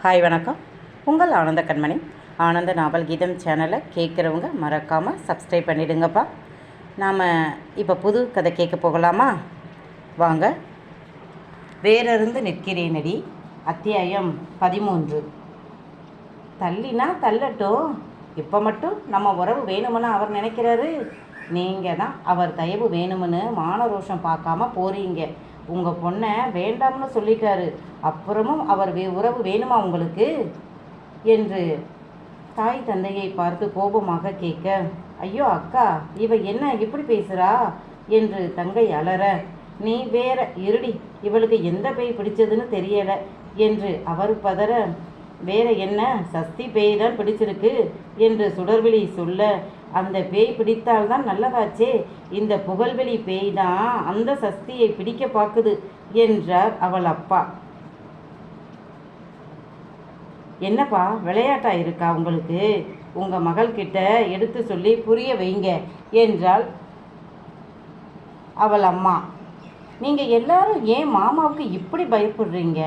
Hi வணக்கம். உங்கள் ஆனந்த கண்மணி. ஆனந்த நாவல் கீதம் சேனலை கேட்குறவங்க மறக்காமல் சப்ஸ்கிரைப் பண்ணிவிடுங்கப்பா. நாம் இப்போ புது கதை கேட்க போகலாமா? வாங்க. வேறருந்து நிற்கிறேனடி. அத்தியாயம் 13. தள்ளினா தள்ளட்டும், இப்போ மட்டும் நம்ம உறவு வேணுமுன்னு அவர் நினைக்கிறாரு. நீங்கள் தான் அவர் தயவு வேணுமுன்னு மானரோஷம் பார்க்காம போகிறீங்க. உங்கள் பொண்ணை வேண்டாம்னு சொல்லிட்டாரு, அப்புறமும் அவர் உறவு வேணுமா உங்களுக்கு என்று தாய் தந்தையை பார்த்து கோபமாக கேட்க, ஐயோ அக்கா, இவ என்ன இப்படி பேசுகிறா என்று தங்கை அலற, நீ வேற இருடி, இவளுக்கு எந்த பேய் பிடிச்சதுன்னு தெரியலை என்று அவர் பதற, வேற என்ன, சஸ்தி பேய் தான் பிடிச்சிருக்கு என்று சுடர்விழி சொல்ல, அந்த பேய் பிடித்தால்தான் நல்லதாச்சே, இந்த புகழ்வெளி பேய் தான் அந்த சஸ்தியை பிடிக்க பார்க்குது என்றார் அவள் அப்பா. என்னப்பா விளையாட்டா இருக்கா உங்களுக்கு? உங்கள் மகள்கிட்ட எடுத்து சொல்லி புரிய வைங்க என்றாள் அவள் அம்மா. நீங்கள் எல்லாரும் ஏன் மாமாவுக்கு இப்படி பயப்படுறீங்க?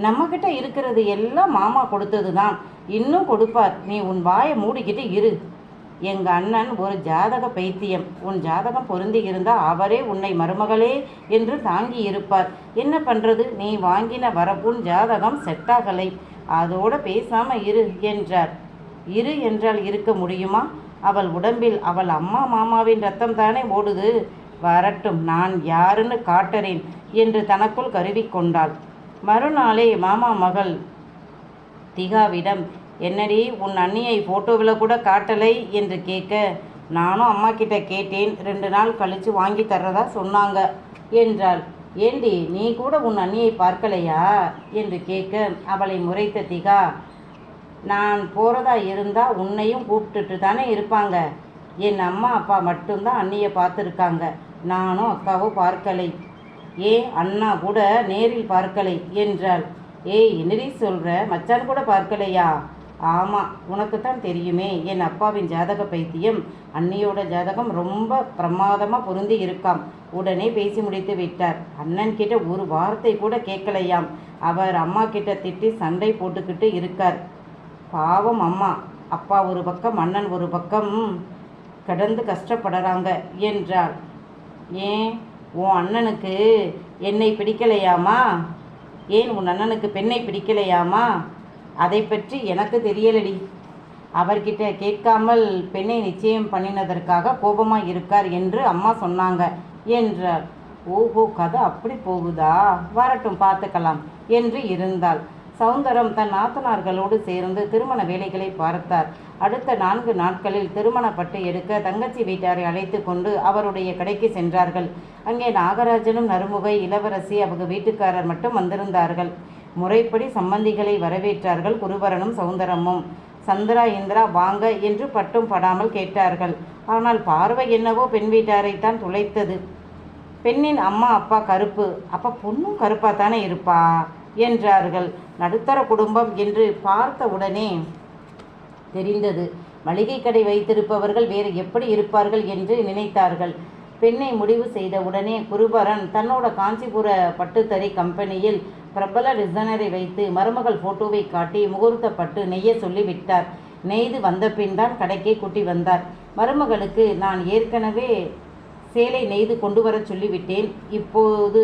நம்மக்கிட்ட இருக்கிறது எல்லாம் மாமா கொடுத்தது தான், இன்னும் கொடுப்பார். நீ உன் வாயை மூடிக்கிட்டு இரு. எங்கள் அண்ணன் ஒரு ஜாதக பைத்தியம். உன் ஜாதகம் பொருந்தி இருந்தால் அவரே உன்னை மருமகளே என்று தாங்கி இருப்பார். என்ன பண்ணுறது, நீ வாங்கின வரப்புன் ஜாதகம் செட்டாகலை, அதோடு பேசாமல் இரு என்றார். இரு என்றால் இருக்க முடியுமா? அவள் உடம்பில் அவள் அம்மா மாமாவின் ரத்தம் தானே ஓடுது. வரட்டும், நான் யாருன்னு காட்டுறேன் என்று தனக்குள் கருவிக்கொண்டாள். மறுநாளே மாமா மகள் திகாவிடம், என்னடி உன் அண்ணியை ஃபோட்டோவில் கூட காட்டலை என்று கேட்க, நானும் அம்மா கிட்ட கேட்டேன், 2 நாள் கழித்து வாங்கி தர்றதா சொன்னாங்க என்றாள். ஏண்டி, நீ கூட உன் அண்ணியை பார்க்கலையா என்று கேட்க அவளை முறைத்த திகா, நான் போகிறதா இருந்தால் உன்னையும் கூப்பிட்டுட்டு தானே இருப்பாங்க. என் அம்மா அப்பா மட்டும்தான் அண்ணியை பார்த்துருக்காங்க, நானும் அக்காவும் பார்க்கலை. அண்ணா கூட நேரில் பார்க்கலை என்றாள். என்னடி சொல்கிற, மச்சான் கூட பார்க்கலையா? ஆமாம், உனக்கு தான் தெரியுமே, என் அப்பாவின் ஜாதக பைத்தியம். அண்ணியோட ஜாதகம் ரொம்ப பிரமாதமாக பொருந்தி இருக்காம். உடனே பேசி முடித்து விட்டார். அண்ணன் கிட்ட ஒரு வார்த்தை கூட கேட்கலையாம். அவர் அம்மா கிட்ட திட்டி சண்டை போட்டுக்கிட்டு இருக்கார். பாவம் அம்மா. அப்பா ஒரு பக்கம், அண்ணன் ஒரு பக்கம் கடந்து கஷ்டப்படுறாங்க என்றாள். உன் அண்ணனுக்கு என்னை பிடிக்கலையாமா? உன் அண்ணனுக்கு பெண்ணை பிடிக்கலையாமா? அதை பற்றி எனக்கு தெரியலடி. அவர்கிட்ட கேட்காமல் பெண்ணை நிச்சயம் பண்ணினதற்காக கோபமாக இருக்கார் என்று அம்மா சொன்னாங்க என்றார். ஓஹோ, கதை அப்படி போகுதா? வரட்டும், பார்த்துக்கலாம் என்று இருந்தாள். சௌந்தரம் தன் நாத்தனார்களோடு சேர்ந்து திருமண வேலைகளை பார்த்தார். அடுத்த 4 நாட்களில் திருமணப்பட்டு எடுக்க தங்கச்சி வீட்டாரை அழைத்து கொண்டு அவருடைய கடைக்கு சென்றார்கள். அங்கே நாகராஜனும் நறுமுகை, இளவரசி, அவங்க வீட்டுக்காரர் மட்டும் வந்திருந்தார்கள். முறைப்படி சம்பந்திகளை வரவேற்றார்கள் குருபரனும் சௌந்தரமும். சந்திரா, இந்திரா வாங்க என்று பட்டும் படாமல் கேட்டார்கள். ஆனால் பார்வை என்னவோ பெண் வீட்டாரைத்தான் துளைத்தது. பெண்ணின் அம்மா அப்பா கருப்பு, அப்போ பொண்ணும் கருப்பாக தானே இருப்பா என்றார்கள். நடுத்தர குடும்பம் என்று பார்த்த உடனே தெரிந்தது. மளிகை கடை வைத்திருப்பவர்கள் வேறு எப்படி இருப்பார்கள் என்று நினைத்தார்கள். பெண்ணை முடிவு செய்த உடனே குருபரன் தன்னோட காஞ்சிபுர பட்டுத்தறி கம்பெனியில் பிரபல டிசைனரை வைத்து மருமகள் ஃபோட்டோவை காட்டி முகூர்த்த பட்டு நெய்ய சொல்லிவிட்டார். நெய்து வந்த பின் தான் கடைக்கே கூட்டி வந்தார். மருமகளுக்கு, நான் ஏற்கனவே சேலை நெய்து கொண்டு வர சொல்லிவிட்டேன், இப்போது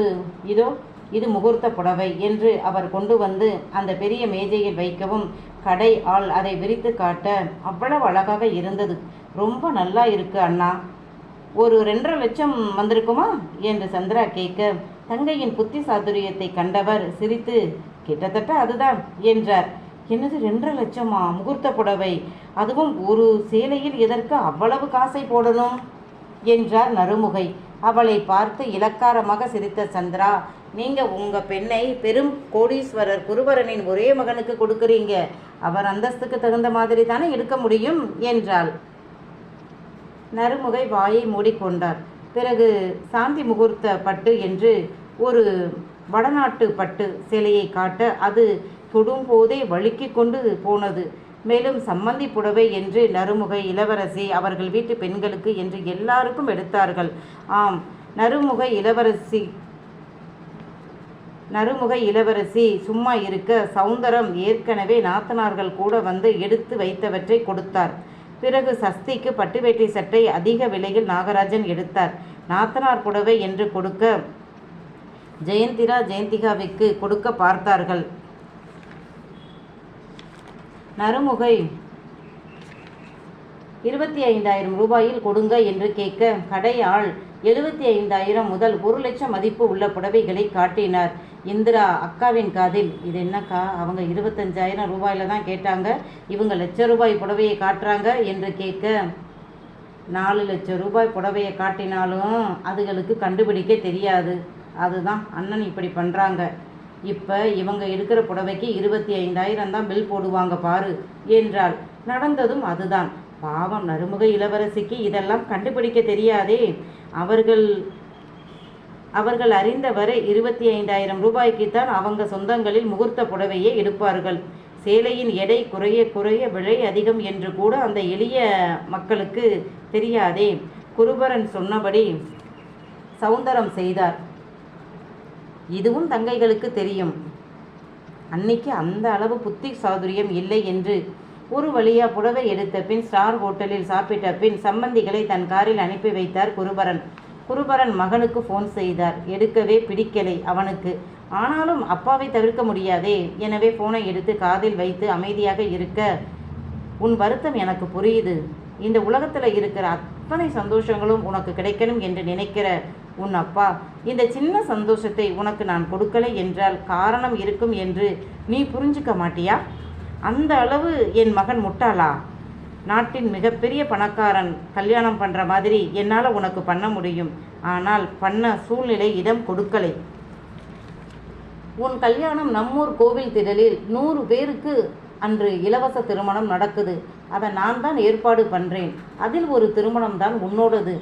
இது முகூர்த்த புடவை என்று அவர் கொண்டு வந்து அந்த பெரிய மேஜையில் வைக்கவும், கடை ஆள் அதை விரித்து காட்ட அவ்வளவு அழகாக இருந்தது. ரொம்ப நல்லா இருக்கு அண்ணா, ஒரு 2.5 லட்சம் வந்திருக்குமா என்று சந்திரா கேட்க, தங்கையின் புத்தி சாதுரியத்தை கண்டவர் சிரித்து, கிட்டத்தட்ட அதுதான் என்றார். என்னது 2.5 லட்சமா? முகூர்த்த புடவை, அதுவும் ஒரு சேலையில் எதற்கு அவ்வளவு காசை போடணும் என்றார் நறுமுகை. அவளை பார்த்து இலக்காரமாக சிரித்த சந்திரா, நீங்கள் உங்கள் பெண்ணை பெரும் கோடீஸ்வரர் குருபரனின் ஒரே மகனுக்கு கொடுக்குறீங்க, அவர் அந்தஸ்துக்கு தகுந்த மாதிரி தானே எடுக்க முடியும் என்றாள். நறுமுகை வாயை மூடிக்கொண்டார். பிறகு சாந்தி முகூர்த்த பட்டு என்று ஒரு வடநாட்டு பட்டு சேலையை காட்ட அது தொடும்போதே வழுக்கி கொண்டு போனது. மேலும் சம்மந்தி புடவை என்று நறுமுகை, இளவரசி, அவர்கள் வீட்டு பெண்களுக்கு என்று எல்லாருக்கும் எடுத்தார்கள். ஆம், நறுமுகை இளவரசி நறுமுக இளவரசி சும்மா இருக்க சௌந்தரம் ஏற்கனவே நாத்தனார்கள் கூட வந்து எடுத்து வைத்தவற்றை கொடுத்தார். பிறகு சஸ்திக்கு பட்டு வேட்டி சட்டை அதிக விலையில் நாகராஜன் எடுத்தார். நாத்தனார் புடவை என்று கொடுக்க ஜெயந்திகாவிற்கு கொடுக்க பார்த்தார்கள். நறுமுகை 25,000 ரூபாயில் கொடுங்க என்று கேட்க கடை ஆள் 75,000 முதல் 1,00,000 மதிப்பு உள்ள புடவைகளை காட்டினார். இந்திரா அக்காவின் காதில், இது என்னக்கா, அவங்க 25,000 ரூபாயில் தான் கேட்டாங்க, இவங்க ₹1,00,000 புடவையை காட்டுறாங்க என்று கேட்க, 4,00,000 ரூபாய் புடவையை காட்டினாலும் அதுகளுக்கு கண்டுபிடிக்க தெரியாது, அதுதான் அண்ணன் இப்படி பண்ணுறாங்க. இப்போ இவங்க எடுக்கிற புடவைக்கு 25,000 தான் பில் போடுவாங்க பாரு என்றாள். நடந்ததும் அதுதான். பாவம் நறுமுக இளவரசிக்கு இதெல்லாம் கண்டுபிடிக்க தெரியாதே. அவர்கள் அறிந்தவரை 25,000 ரூபாய்க்குத்தான் அவங்க சொந்தங்களில் முகூர்த்த புடவையே எடுப்பார்கள். சேலையின் எடை குறைய குறைய விலை அதிகம் என்று கூட அந்த எளிய மக்களுக்கு தெரியாதே. குருபரன் சொன்னபடி சௌந்தரம் செய்தார். இதுவும் தங்கைகளுக்கு தெரியும். அன்னைக்கு அந்த அளவு புத்தி சாதுரியம் இல்லை என்று. ஒரு வழியாக புடவை எடுத்த பின் ஸ்டார் ஹோட்டலில் சாப்பிட்ட பின் சம்பந்திகளை தன் காரில் அனுப்பி வைத்தார் குருபரன் மகனுக்கு ஃபோன் செய்தார். எடுக்கவே பிடிக்கலை அவனுக்கு. ஆனாலும் அப்பாவை தவிர்க்க முடியாதே. எனவே ஃபோனை எடுத்து காதில் வைத்து அமைதியாக இருக்க, உன் வருத்தம் எனக்கு புரியுது. இந்த உலகத்தில் இருக்கிற அத்தனை சந்தோஷங்களும் உனக்கு கிடைக்கணும் என்று நினைக்கிற உன் அப்பா இந்த சின்ன சந்தோஷத்தை உனக்கு நான் கொடுக்கலை என்றால் காரணம் இருக்கும் என்று நீ புரிஞ்சுக்க மாட்டியா? அந்த அளவு என் மகன் முட்டாளா? நாட்டின் மிகப்பெரிய பணக்காரன் கல்யாணம் பண்ணுற மாதிரி என்னால் உனக்கு பண்ண முடியும். ஆனால் பண்ண சூழ்நிலை இடம் கொடுக்கலை. உன் கல்யாணம் நம்மூர் கோவில் திடலில் 100 பேருக்கு அன்று இலவச திருமணம் நடக்குது. அதை நான் தான் ஏற்பாடு பண்ணுறேன். அதில் ஒரு திருமணம் தான் உன்னோடது.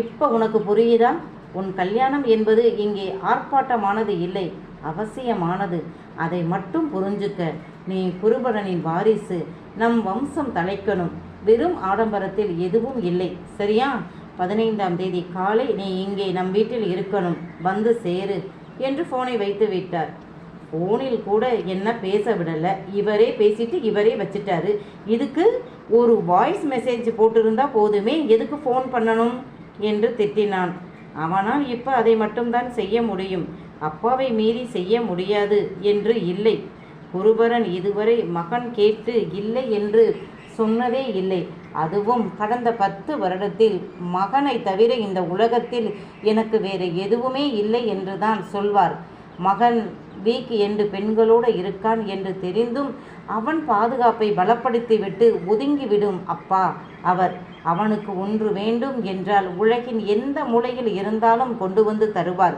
இப்போ உனக்கு புரியுதா? உன் கல்யாணம் என்பது இங்கே ஆர்ப்பாட்டமானது இல்லை, அவசியமானது. அதை மட்டும் புரிஞ்சுக்க. நீ குருபரனின் வாரிசு. நம் வம்சம் தலைக்கணும். வெறும் ஆடம்பரத்தில் எதுவும் இல்லை, சரியா? 15ஆம் தேதி காலை நீ இங்கே நம் வீட்டில் இருக்கணும். வந்து சேரு என்று ஃபோனை வைத்து விட்டார். ஃபோனில் கூட என்ன பேச விடலை. இவரே பேசிட்டு இவரே வச்சிட்டாரு. இதுக்கு ஒரு வாய்ஸ் மெசேஜ் போட்டிருந்தா போதுமே, எதுக்கு ஃபோன் பண்ணணும் என்று திட்டினான். அவனால் இப்போ அதை மட்டும்தான் செய்ய முடியும். அப்பாவை மீறி செய்ய முடியாது என்று இல்லை. குருபரன் இதுவரை மகன் கேட்டு இல்லை என்று சொன்னதே இல்லை. அதுவும் கடந்த 10 வருடத்தில் மகனை தவிர இந்த உலகத்தில் எனக்கு வேறு எதுவுமே இல்லை என்று தான் சொல்வார். மகன் வீக் என்று பெண்களோடு இருக்கான் என்று தெரிந்தும் அவன் பாதுகாப்பை பலப்படுத்திவிட்டு ஒதுங்கிவிடும் அப்பா அவர். அவனுக்கு ஒன்று வேண்டும் என்றால் உலகின் எந்த மூலையில் இருந்தாலும் கொண்டு வந்து தருவார்.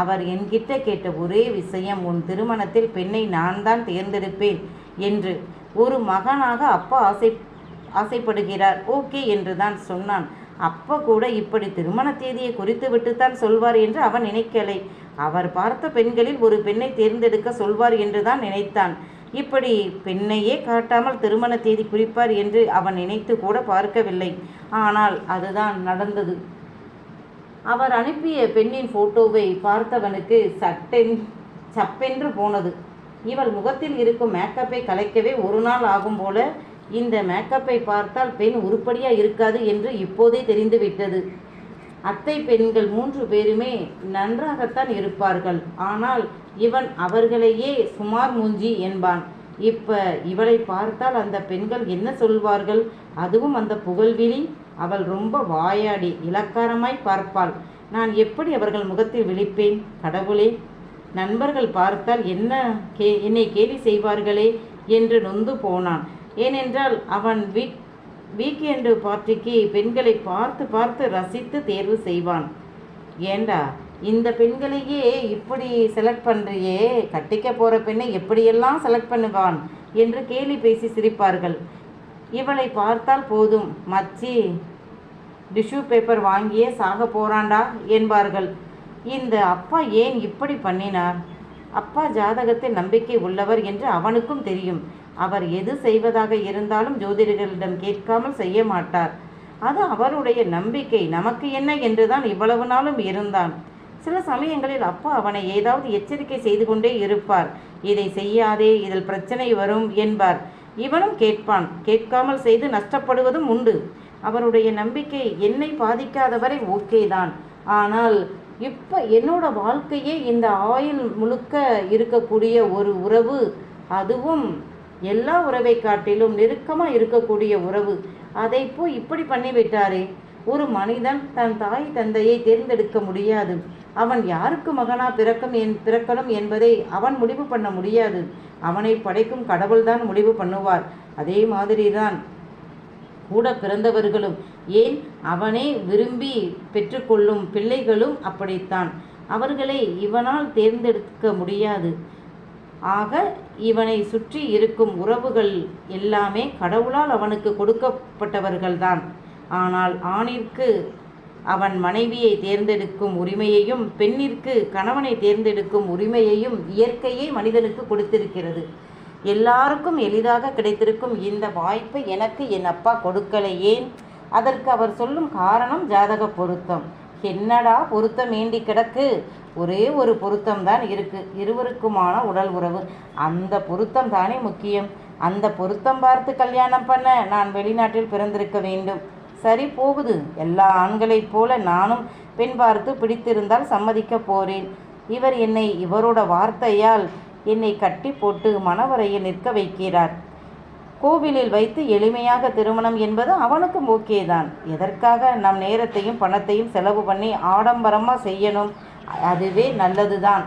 அவர் என்கிட்ட கேட்ட ஒரே விஷயம், உன் திருமணத்தில் பெண்ணை நான் தான் தேர்ந்தெடுப்பேன் என்று. ஒரு மகனாக அப்பா ஆசைப்படுகிறார், ஓகே என்று தான் சொன்னான். அப்பா கூட இப்படி திருமண தேதியை குறித்து விட்டுத்தான் சொல்வார் என்று அவன் நினைக்கலை. அவர் பார்த்த பெண்களில் ஒரு பெண்ணை தேர்ந்தெடுக்க சொல்வார் என்று தான் நினைத்தான். இப்படி பெண்ணையே காட்டாமல் திருமண தேதி குறிப்பார் என்று அவன் நினைத்து கூட பார்க்கவில்லை. ஆனால் அதுதான் நடந்தது. அவர் அனுப்பிய பெண்ணின் போட்டோவை பார்த்தவனுக்கு சப்பென்று போனது. இவள் முகத்தில் இருக்கும் மேக்கப்பை கலைக்கவே ஒரு நாள் ஆகும் போல இந்த மேக்கப்பை பார்த்தால் பெண் உருப்படியாக இருக்காது என்று இப்போதே தெரிந்துவிட்டது. அத்தை பெண்கள் 3 பேருமே நன்றாகத்தான் இருப்பார்கள். ஆனால் இவன் அவர்களையே சுமார் மூஞ்சி என்பான். இப்போ இவளை பார்த்தால் அந்த பெண்கள் என்ன சொல்வார்கள்? அதுவும் அந்த புகழ்விழி. அவள் ரொம்ப வாயாடி இலக்காரமாய் பார்ப்பாள். நான் எப்படி அவர்கள் முகத்தில் விழிப்பேன்? கடவுளே, நண்பர்கள் பார்த்தால் என்னை கேலி செய்வார்களே என்று நொந்து போனான். ஏனென்றால் அவன் வீக்கெண்டு பார்ட்டிக்கு பெண்களை பார்த்து பார்த்து ரசித்து தேர்வு செய்வான். ஏண்டா இந்த பெண்களையே இப்படி செலக்ட் பண்ணுறியே, கட்டிக்க போகிற பெண்ணை எப்படியெல்லாம் செலக்ட் பண்ணுவான் என்று கேலி பேசி சிரிப்பார்கள். இவளை பார்த்தால் போதும், மச்சி டிஷ்யூ பேப்பர் வாங்கியே சாக போகிறான்டா என்பார்கள். இந்த அப்பா ஏன் இப்படி பண்ணினார்? அப்பா ஜாதகத்தில் நம்பிக்கை உள்ளவர் என்று அவனுக்கும் தெரியும். அவர் எது செய்வதாக இருந்தாலும் ஜோதிடர்களிடம் கேட்காமல் செய்ய மாட்டார். அது அவருடைய நம்பிக்கை. நமக்கு என்ன என்றுதான் இவ்வளவு நாளும் இருந்தான். சில சமயங்களில் அப்பா அவனை ஏதாவது எச்சரிக்கை செய்து கொண்டே இருப்பார். இதை செய்யாதே, இதில் பிரச்சனை வரும் என்பார். இவனும் கேட்பான். கேட்காமல் செய்து நஷ்டப்படுவதும் உண்டு. அவருடைய நம்பிக்கை என்னை பாதிக்காதவரை ஓகே தான். ஆனால் இப்போ என்னோட வாழ்க்கையே இந்த ஆயுள் முழுக்க இருக்கக்கூடிய ஒரு உறவு, அதுவும் எல்லா உறவை காட்டிலும் நெருக்கமாக இருக்கக்கூடிய உறவு, அதை போய் இப்படி பண்ணிவிட்டாரே. ஒரு மனிதன் தன் தாய் தந்தையை தேர்ந்தெடுக்க முடியாது. அவன் யாருக்கு மகனா பிறக்கணும் என்பதை அவன் முடிவு பண்ண முடியாது. அவனை படைக்கும் கடவுள்தான் முடிவு பண்ணுவார். அதே மாதிரிதான் கூட பிறந்தவர்களும், ஏன் அவனை விரும்பி பெற்றுக்கொள்ளும் பிள்ளைகளும் அப்படித்தான். அவர்களை இவனால் தேர்ந்தெடுக்க முடியாது. ஆக இவனை சுற்றி இருக்கும் உறவுகள் எல்லாமே கடவுளால் அவனுக்கு கொடுக்கப்பட்டவர்கள்தான். ஆனால் ஆணிற்கு அவன் மனைவியை தேர்ந்தெடுக்கும் உரிமையையும் பெண்ணிற்கு கணவனை தேர்ந்தெடுக்கும் உரிமையையும் இயற்கையே மனிதனுக்கு கொடுத்திருக்கிறது. எல்லாருக்கும் எளிதாக கிடைத்திருக்கும் இந்த வாய்ப்பை எனக்கு என் அப்பா கொடுக்கலை. ஏன்? அதற்கு அவர் சொல்லும் காரணம் ஜாதக பொருத்தம். என்னடா பொருத்தம் வேண்டி கிடக்கு? ஒரே ஒரு பொருத்தம் தான் இருக்கு, இருவருக்குமான உடல் உறவு. அந்த பொருத்தம் தானே முக்கியம். அந்த பொருத்தம் பார்த்து கல்யாணம் பண்ண நான் வெளிநாட்டில் பிறந்திருக்க வேண்டும். சரி போகுது, எல்லா ஆண்களைப் போல நானும் பெண் பார்த்து பிடித்திருந்தால் சம்மதிக்க போறேன். இவர் என்னை இவரோட வார்த்தையால் என்னை கட்டி போட்டு மணவரையில் நிற்க வைக்கிறார். கோவிலில் வைத்து எளிமையாக திருமணம் என்பது அவனுக்கும் ஓகேதான். எதற்காக நம் நேரத்தையும் பணத்தையும் செலவு பண்ணி ஆடம்பரமாக செய்யணும்? அதுவே நல்லதுதான்.